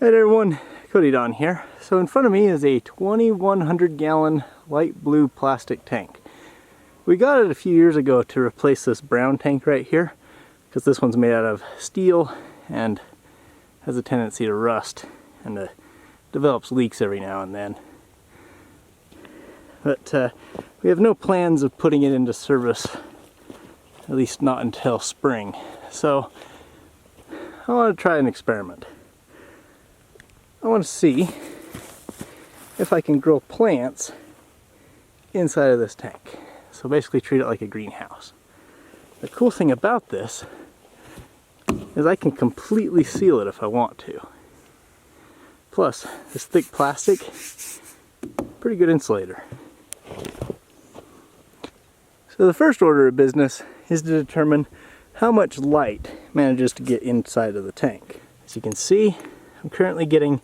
Hey everyone, Cody Don here. So in front of me is a 2,100 gallon light blue plastic tank. We got it a few years ago to replace this brown tank right here because this one's made out of steel and has a tendency to rust and develops leaks every now and then. But we have no plans of putting it into service, at least not until spring. So I want to try an experiment. I want to see if I can grow plants inside of this tank. So basically treat it like a greenhouse. The cool thing about this is I can completely seal it if I want to. Plus, this thick plastic, pretty good insulator. So the first order of business is to determine how much light manages to get inside of the tank. As you can see, I'm currently getting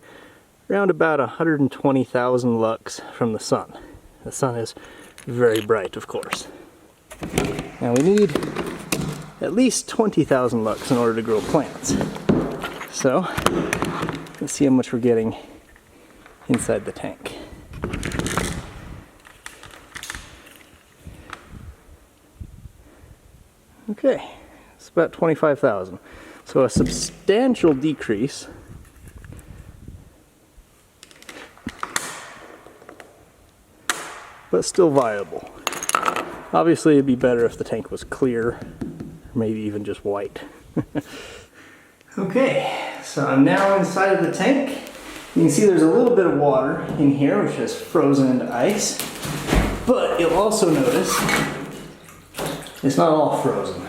around about 120,000 lux from the sun. The sun is very bright, of course. Now we need at least 20,000 lux in order to grow plants. So let's see how much we're getting inside the tank. Okay, it's about 25,000. So a substantial decrease. But still viable. Obviously it'd be better if the tank was clear, or maybe even just white. Okay, so I'm now inside of the tank. You can see there's a little bit of water in here, which is frozen into ice. But you'll also notice it's not all frozen.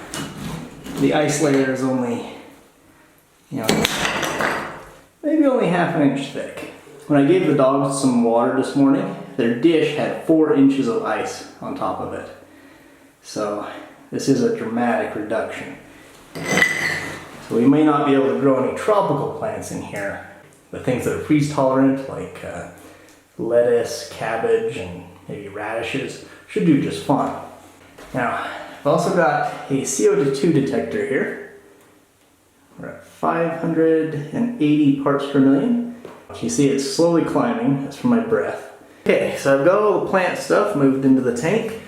The ice layer is only, maybe only half an inch thick. When I gave the dogs some water this morning, their dish had 4 inches of ice on top of it. So this is a dramatic reduction. So we may not be able to grow any tropical plants in here, but things that are freeze tolerant like lettuce, cabbage, and maybe radishes should do just fine. Now, I've also got a CO2 detector here. We're at 580 parts per million. You see it's slowly climbing. That's from my breath. Okay, so I've got all the plant stuff moved into the tank.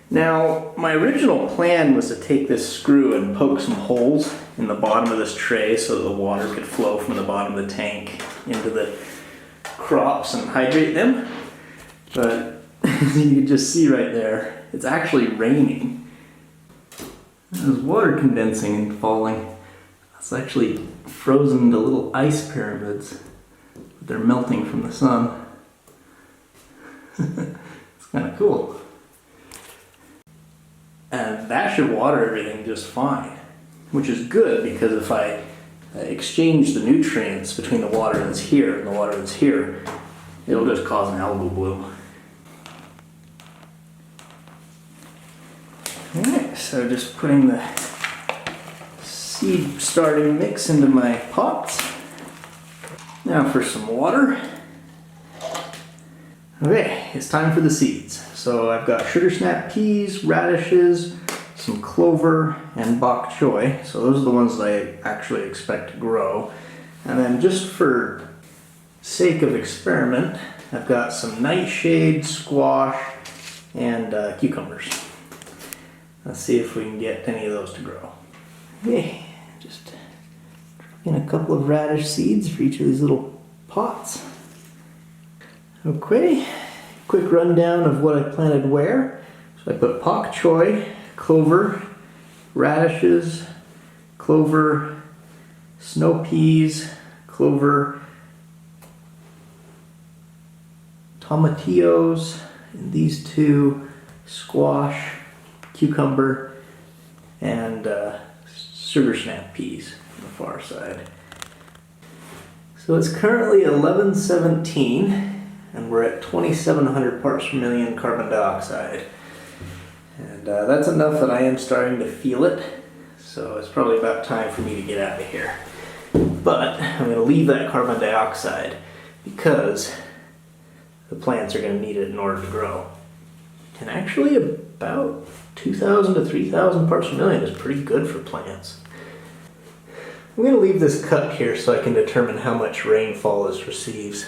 Now, my original plan was to take this screw and poke some holes in the bottom of this tray so that the water could flow from the bottom of the tank into the crops and hydrate them. But as you can just see right there, it's actually raining. There's water condensing and falling. It's actually frozen into little ice pyramids. They're melting from the sun. It's kind of cool. And that should water everything just fine, which is good because if I exchange the nutrients between the water that's here and the water that's here, it'll just cause an algal bloom. Alright, so just putting the seed starting mix into my pots. Now for some water. Okay, it's time for the seeds. So I've got sugar snap peas, radishes, some clover, and bok choy. So those are the ones that I actually expect to grow. And then just for sake of experiment, I've got some nightshade, squash, and cucumbers. Let's see if we can get any of those to grow. Okay, just in a couple of radish seeds for each of these little pots. Okay, quick rundown of what I planted where. So I put bok choy, clover, radishes, clover, snow peas, clover, tomatillos, and these two, squash, cucumber, and sugar snap peas on the far side. So it's currently 11:17 and we're at 2,700 parts per million carbon dioxide. And that's enough that I am starting to feel it. So it's probably about time for me to get out of here. But I'm going to leave that carbon dioxide because the plants are going to need it in order to grow. And actually about 2,000 to 3,000 parts per million is pretty good for plants. I'm going to leave this cut here so I can determine how much rainfall this receives.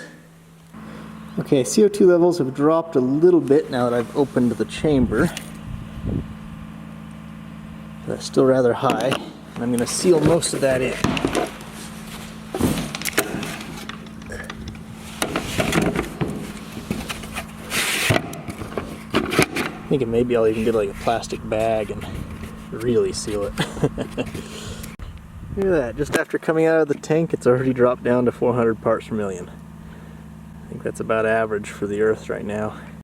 Okay, CO2 levels have dropped a little bit now that I've opened the chamber. They're still rather high, and I'm going to seal most of that in. Thinking maybe I'll even get like a plastic bag and really seal it. Look at that, just after coming out of the tank, it's already dropped down to 400 parts per million. I think that's about average for the Earth right now.